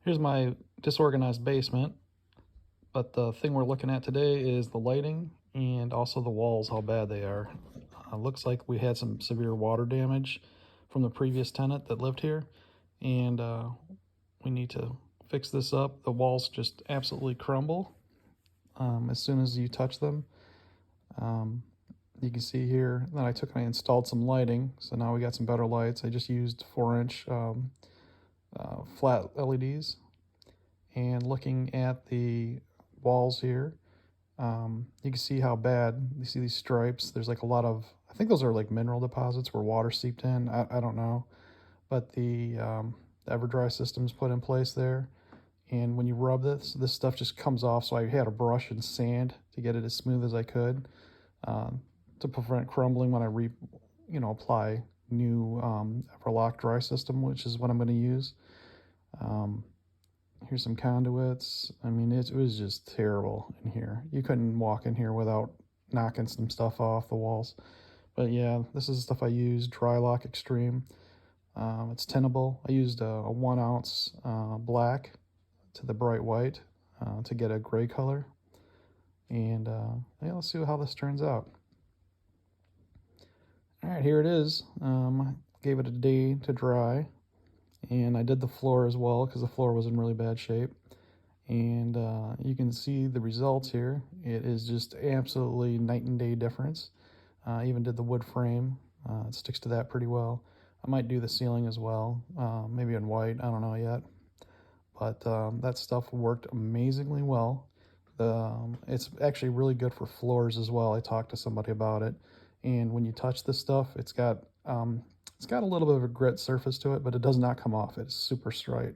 Here's my disorganized basement, but the thing we're looking at today is the lighting and also the walls, how bad they are. Looks like we had some severe water damage from the previous tenant that lived here, and we need to fix this up. The walls just absolutely crumble as soon as you touch them. Um, you can see here that I took and I installed some lighting, so now we got some better lights. I just used 4-inch flat LEDs. And looking at the walls here, you can see how bad, you see these stripes. There's like a lot of, I think those are like mineral deposits where water seeped in. I don't know. But the EverDry system's put in place there. And when you rub this stuff just comes off. So I had a brush and sand to get it as smooth as I could um, to prevent crumbling when I apply new Everlock dry system, which is what I'm going to use. Um, Here's some conduits. I mean, it was just terrible in here. You couldn't walk in here without knocking some stuff off the walls. But yeah, this is the stuff I use, Drylock Extreme. It's tinnable. I used a 1 ounce black to the bright white to get a gray color. And yeah, let's see how this turns out. All right, here it is. Gave it a day to dry. And I did the floor as well because the floor was in really bad shape. And you can see the results here. It is just absolutely night and day difference. I even did the wood frame. It sticks to that pretty well. I might do the ceiling as well, maybe in white, I don't know yet. But that stuff worked amazingly well. It's actually really good for floors as well. I talked to somebody about it. And when you touch this stuff, it's got a little bit of a grit surface to it, but it does not come off. It's super straight.